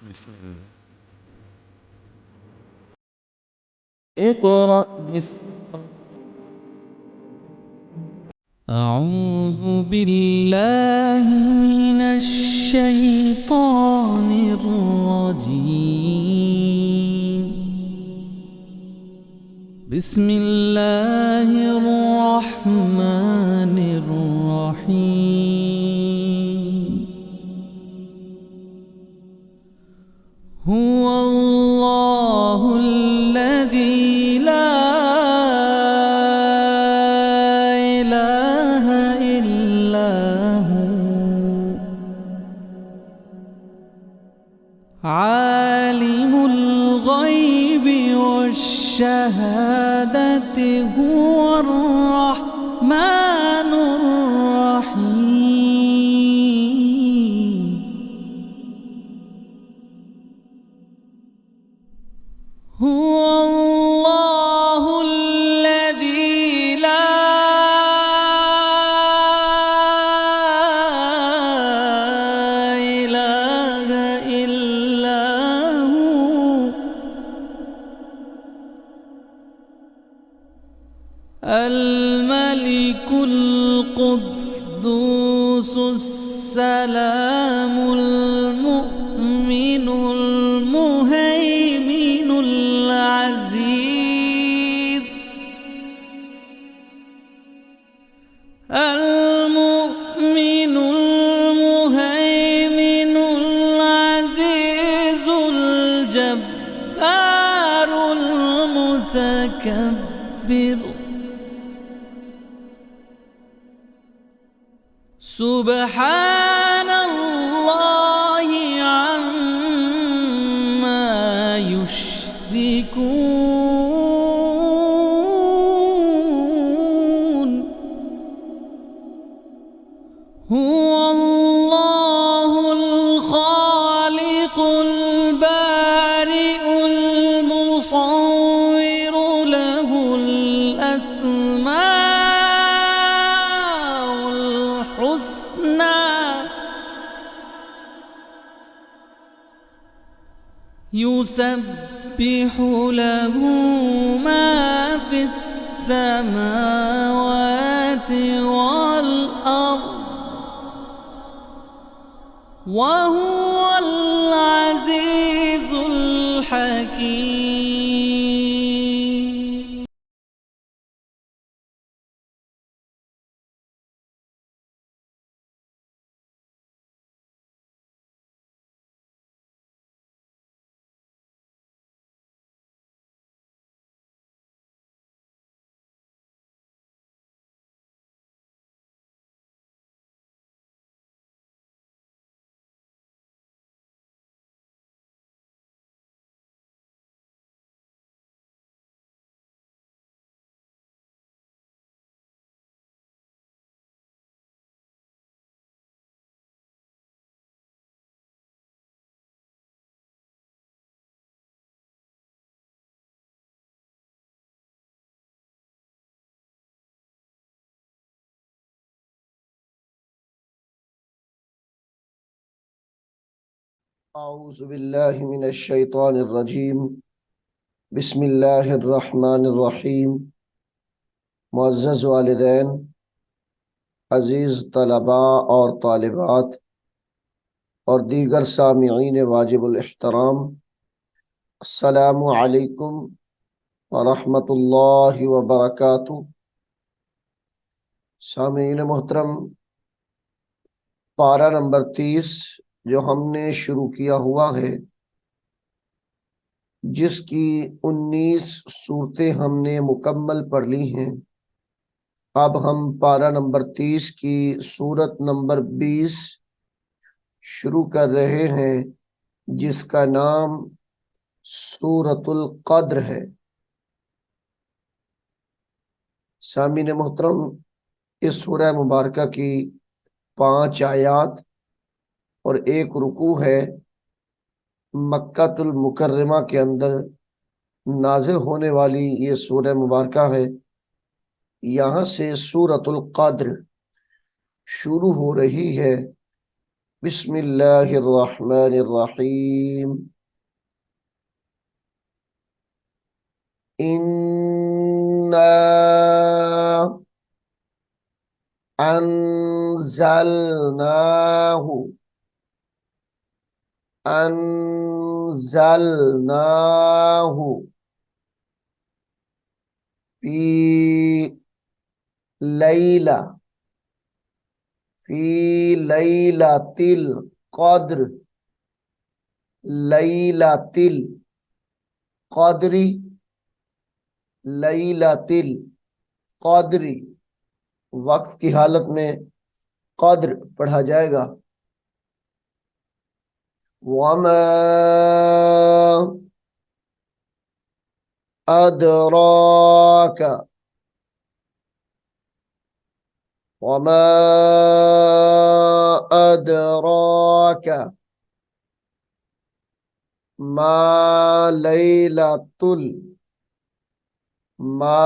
بسم الله. اقرأ باسم أعوذ بالله من الشيطان الرجيم. بسم الله الرحمن الرحيم. هو الله الذي لا إله إلا هو عالم الغيب والشهادة هو الرحمن الرحيم. هو الله الذي لا إله إلا هو الملك القدوس السلام المؤمن المهيمن العزيز المؤمن المهيمن العزيز الجبار المتكبر سبحان الله عما يشركون. هو الله الخالق البارئ المصور له الأسماء الحسنى يسبح له ما في السماوات والأرض وهو العزيز الحكيم. أعوذ بالله من الشيطان الرجيم. بسم الله الرحمن الرحیم. معزز والدین، عزیز طلباء اور طالبات اور دیگر سامعین واجب الاحترام، السلام علیکم ورحمۃ اللہ وبرکاتہ۔ سامعین محترم، پارہ نمبر 30 جو ہم نے شروع کیا ہوا ہے، جس کی 19 صورتیں ہم نے مکمل پڑھ لی ہیں، اب ہم پارہ نمبر 30 کی صورت نمبر 20 شروع کر رہے ہیں، جس کا نام سورۃ القدر ہے۔ سامعین محترم، اس سورہ مبارکہ کی 5 آیات اور 1 رکوع ہے، مکہ المکرمہ کے اندر نازل ہونے والی یہ سورہ مبارکہ ہے۔ یہاں سے سورۃ القدر شروع ہو رہی ہے बिस्मिल्लाहिर्रहमानिर्रहीम। इन्ना अंजलनाहु अंजलनाहु फी लैला फी लैलातिल क़द्र लैलातिल क़द्री लैलातिल क़द्री। वक्फ की हालत में क़द्र पढ़ा जाएगा। वमा अदराका वमा अदराका मा लैलातुल मा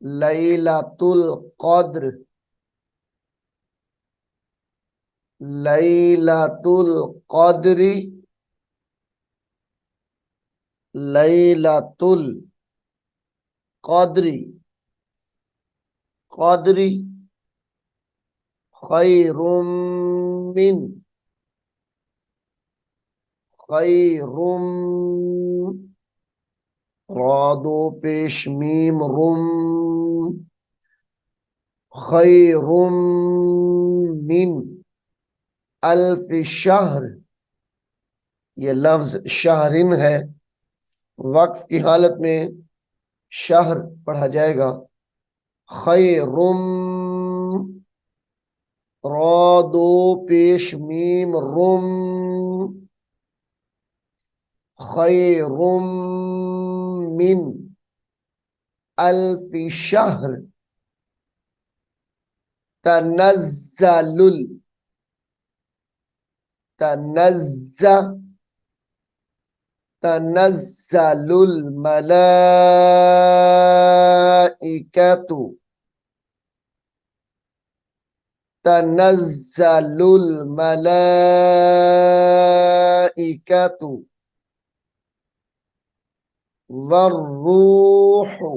लैलातुल क़द्र लैलातुल क़द्री लैलातुल क़द्री क़द्री खैरुम मिन खैरुम रादो पेश मीम रुम खैरुम मिन अल्फ शहर। ये लफ्ज शहरिन है। वक्फ की हालत में शहर पढ़ा जाएगा। खैरुम रा दो पेश मीम रुम खैरुम मिन अल्फ शहर। तनज़्ज़लुल तनज़्ज़ तनज़्ज़लुल मलाइकतु तनज़्ज़लुल मलाइकतु वर्रूहु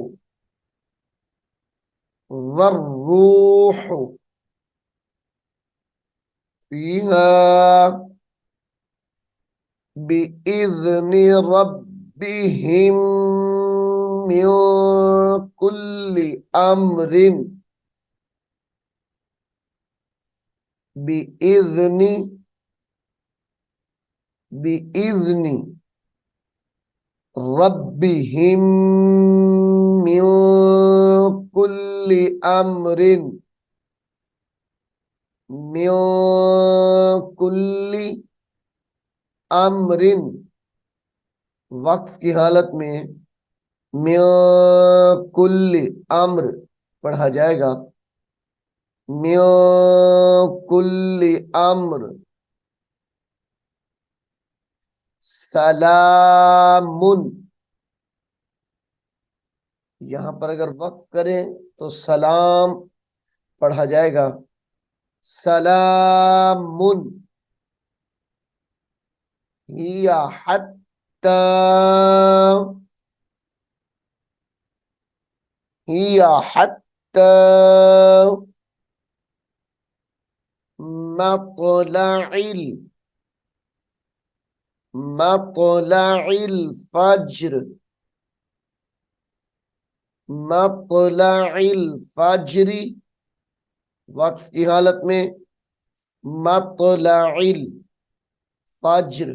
वर्रूहु फीहा बिइज़्नि रब्बिहिम मिन कुल्ली अम्रिन बिइज़्नि बिइज़्नि रब्बिहिम मिन कुल्ली अम्रिन मिन कुल्ली अम्रिन। वक्फ की हालत में मिन कुल्ली अम्र पढ़ा जाएगा। मिन कुल्ली अम्र सलामुन। यहां पर अगर वक्फ करें तो सलाम पढ़ा जाएगा। सलामुन हिया हत्ता हिया हत्ता मत्लइल मत्लइल फज्र मत्लइल फज्री। वक्फ की हालत में मत्लइल फज्र।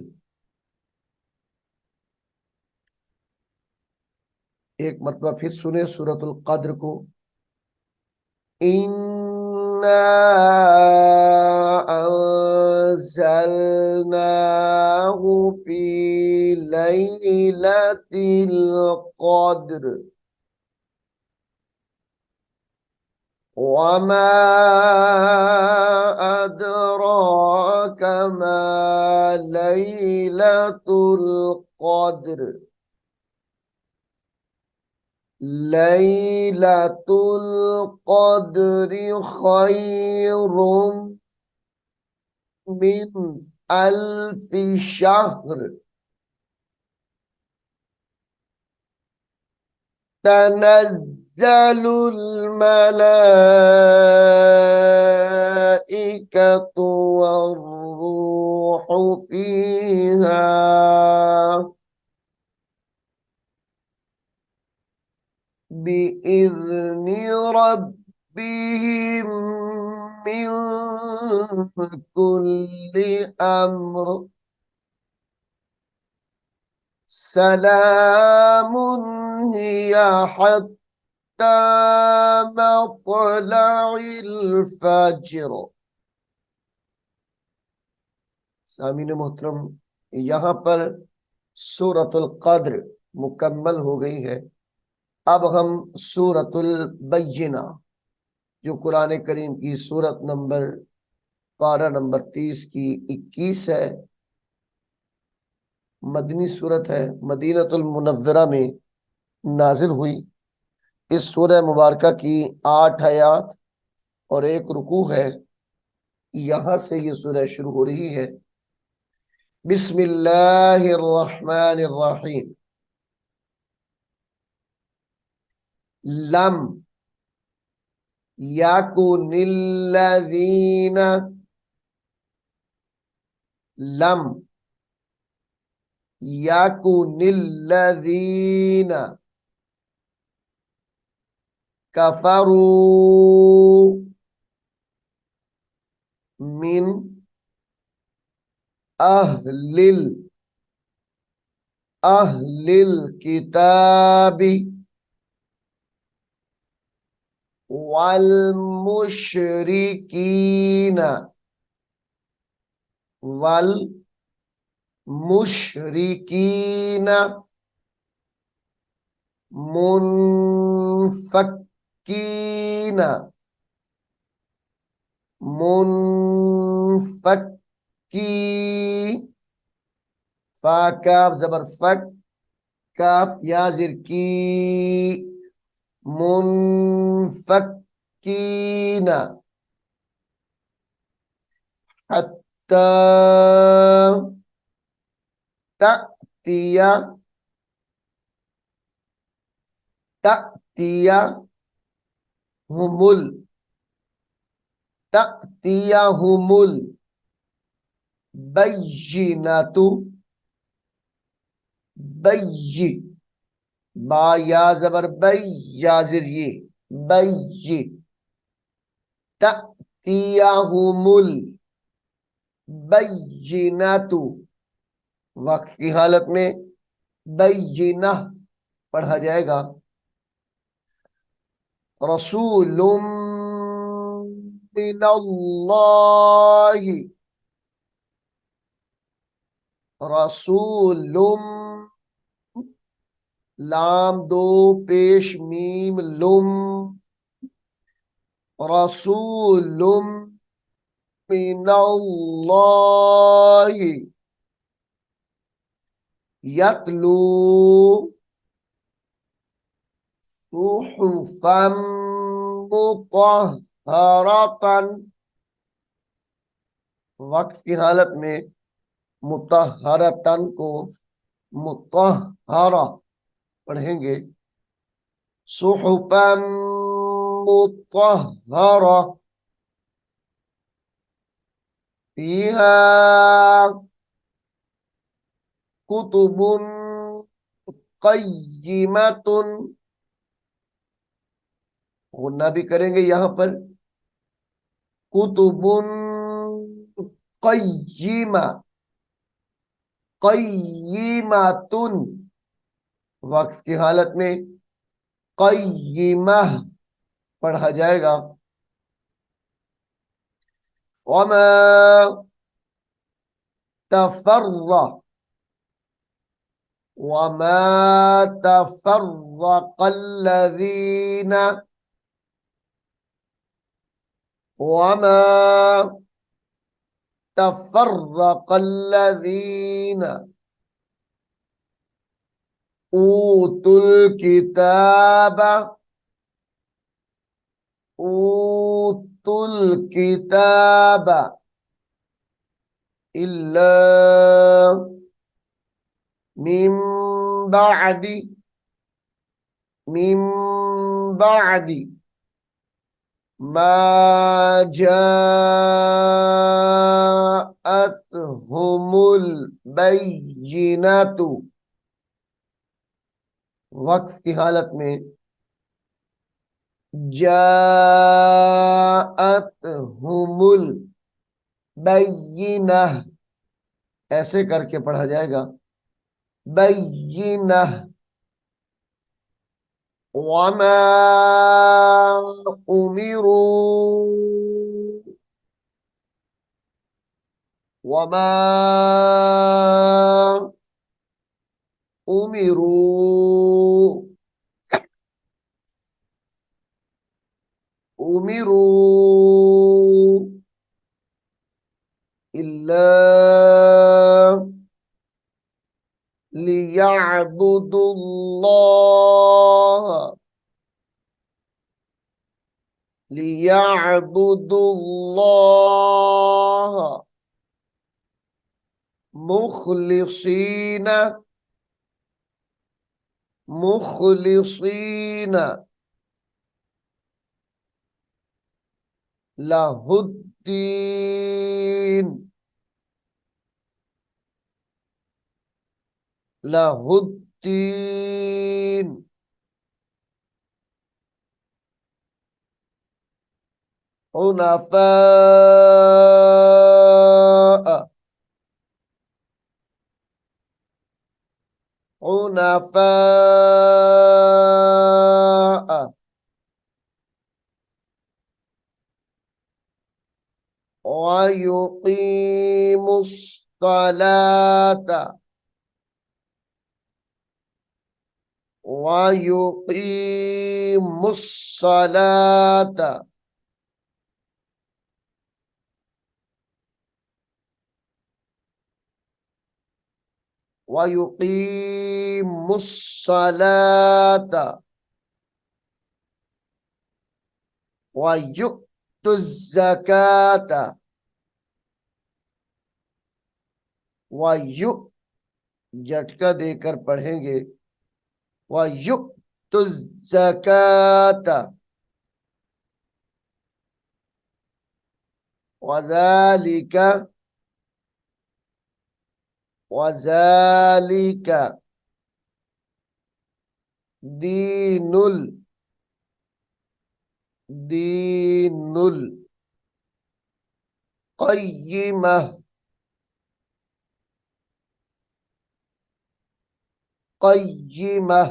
एक मरतबा फिर सुने सूरतुल क़द्र को। इन्ना अंज़लनाहु फी लैलतिल क़द्र वमा अदराका मा लैलतुल क़द्र लैलतुल क़द्रि खैरुम मिन अल्फि शहर तनज़्ज़लुल मलाइकतु वर्रूहु फीहा बिइज़्नि रब्बिहिम मिन कुल्लि अम्र सलामुन हिया हत्ता मत्लइल फज्र। सामीन मोहतरम, यहाँ पर सूरतुल कद्र मुकम्मल हो गई है। अब हम सूरतुल बय्यिना, जो कुरान करीम की सूरत नंबर पारा नंबर 30 की 21 है, मदनी सूरत है, मदीनतुल मुनव्वरा में नाजिल हुई। इस सूरह मुबारका की 8 आयत और 1 रुकू है। यहां से ये सूरह शुरू हो रही है। बिस्मिल्लाहिर्रहमानिर्रहीम। लम यकुनिल्लज़ीना, लम यकुनिल्लज़ीना कफरू मिन अहलिल अहलिल किताबी वल मुशरिकीना वल मुशरिकीना मुनफक्कीना मुनफक्की, फा काफ जबर फक, काफ या जिर की, मुनफक्कीना हत्ता तअतिया तअतिया हुमुल तअतिया हुमुल बय्यिनतु, बय्यि, बा या जबर बय, या जिर ये, बय्यि, तअतिया हुमुल बय्यिनतु, वक्फ की हालत में बय्यिना पढ़ा जाएगा। रसूलुम मिनल्लाहि, रसूलुम, लाम दो पेश मीम लुम, रसूलुम मिनल्लाहि यतलू सुहुफम मुतहहरतन, वक्फ की हालत में मुतहहरतन को मुतहहरा पढ़ेंगे। सुहुफम मुतहहरा फीहा कुतुबुन क़य्यिमतुन, गुन्ना भी करेंगे यहाँ पर, कुतुबुन क़य्यिमा, क़य्यिमतुन, वक्फ की हालत में क़य्यिमा पढ़ा जाएगा। वमा तफर्रा, वमा तफर्रक़ल्लज़ीना, वमा तफर्रक़ल्लज़ीना ऊतुल किताबा, ऊतुल किताबा इल्ला मिन बादी मा जाअतहुमुल बैयिनातु। वक्फ की हालत में जाअतहुमुल बैयिनह ऐसे करके पढ़ा जाएगा, बैयिनह। वमा उमिरू वमा उमिरू उमिरू इल्ला लियअबुदुल्लाह मुखलिसीना लहुद्दीन लहुद्दीन। हुनफा हुनफा वयुकीमुस्सलाता वयुकीमुस्सलाता वयुकीमुस्सलाता वयुक्तुज़्ज़काता वयु झटका देकर पढ़ेंगे, वयुक्तुज़्ज़काता वज़ालिका वज़ालिका दीनुल दीनुल क़य्यिमह क़य्यिमह।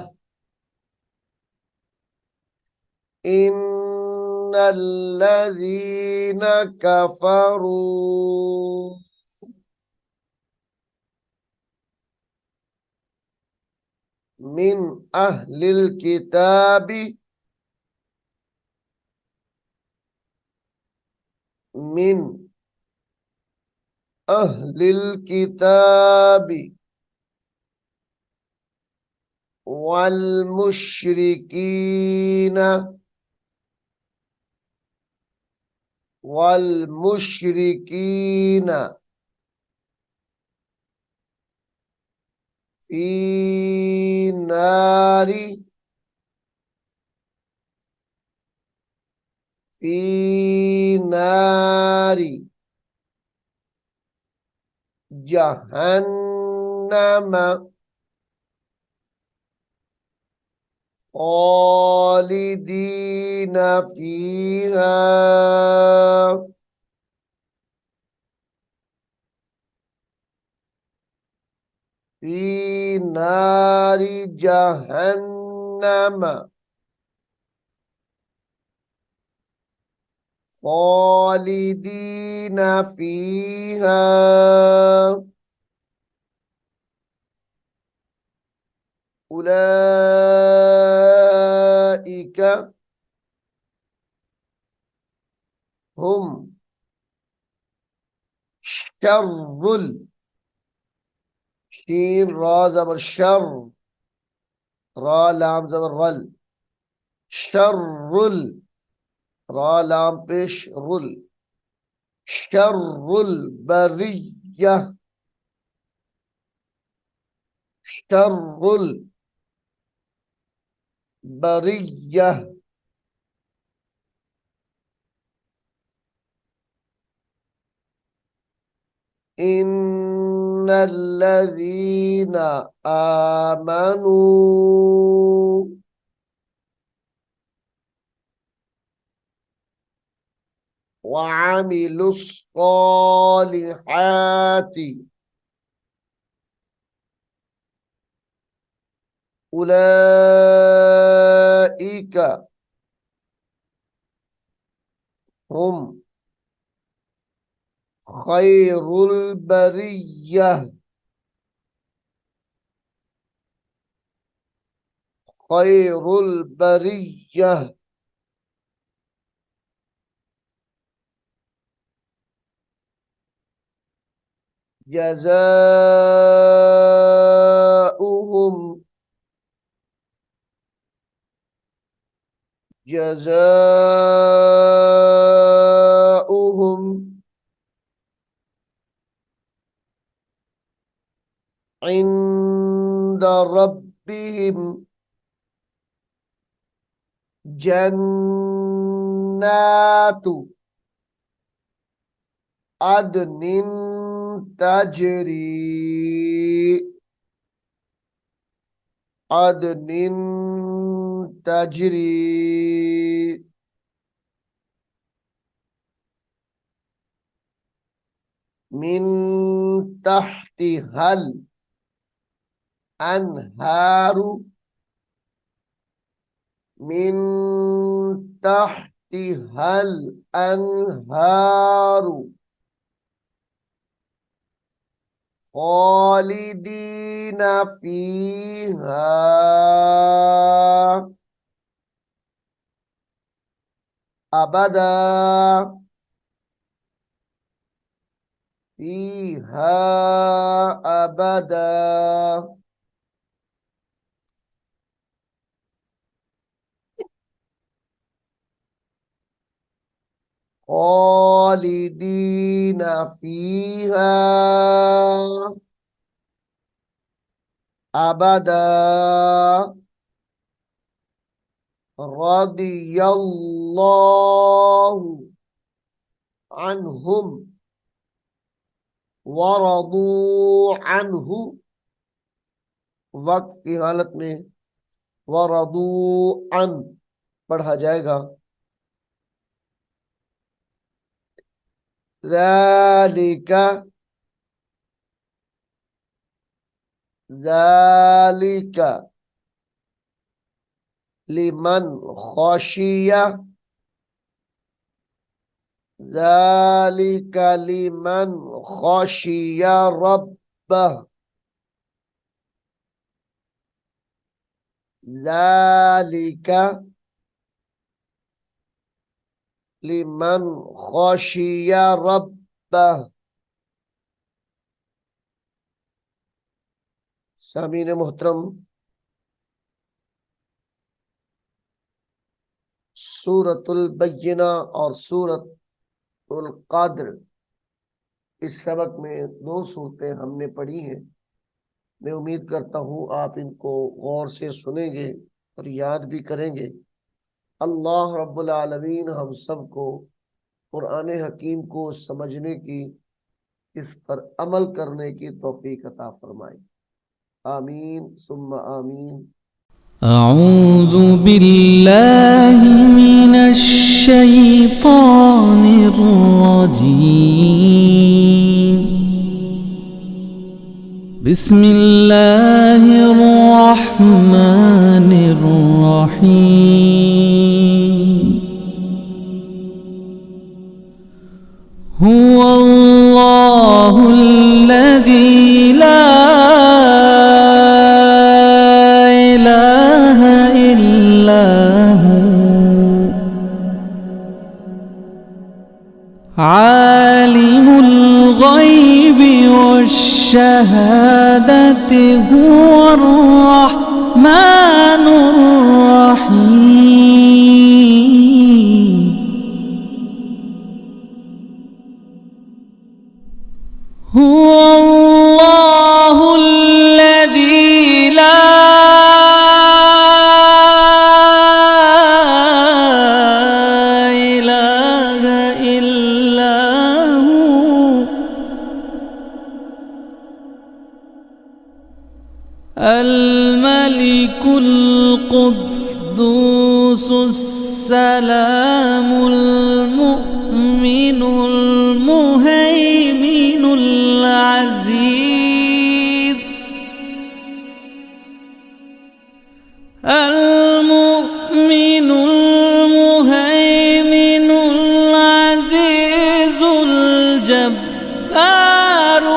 इन्नल्लज़ीना कफ़रू मिन अहलिल किताबी मिन अहलिल किताबी वल मुश्रिकीना फी नारी फी नारी जहन्नम खालिदीना फीहा फी नारी जहन्नम खालिदीना फीहा उलाइका हुम शर्रुल शीन रा ज़बर शर रा लाम ज़बर रल शर्रुल रा लाम पेश रुल शर्रुल बरिय्यत बरिय्यह शर्रुल बरिय्यह इन्नल्लज़ीना आमनू वअमिलुस्सॉलिहाति उलाइका हुम खैरुल बरिय्यह खैरुल बरिय्यह जज़ाउहुम इंद रब्बिहिम जन्नातु अदनिन तजरी मिन तहतिहल अनहारु मिन तहतिहल अनहारु खालिदीना फीहा अबदा फीहा अबदा खालिदीना फीहा अबदा रदियल्लाहु अन्हुम वरदू अन्हु वक्त की हालत में वरदू अन पढ़ा जाएगा। ज़ालिका ज़ालिका लिमन ख़शिया ज़ालिका लिमन ख़शिया रब्बह ज़ालिका लिमन ख़शिया रब्बह। सामीन मोहतरम, सूरतुल बय्यिना और सूरतुल क़द्र इस सबक में दो सूरतें हमने पढ़ी हैं। मैं उम्मीद करता हूँ आप इनको गौर से सुनेंगे और याद भी करेंगे। अल्लाह रब्बुल आलमीन हम सबको कुरान हकीम को समझने की, इस पर अमल करने की तौफीक अता फरमाए। आमीन सुम्मा आमीन। अऊज़ु बिल्लाहि मिनश शैतानिर रजीम। बिस्मिल्लाहिर रहमानिर रहीम। हुवल्लाहुल्लज़ी ला इलाहा इल्ला हु आलिमुल गैबि वश्शहादति हुवर रहमानुर रहीम। हुव السلام المؤمن المهيمن العزيز المؤمن المهيمن العزيز الجبار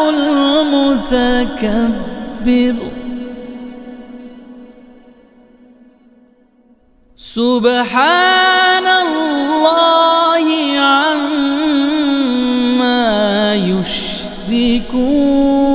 المتكبر سبحان الله عما يشركون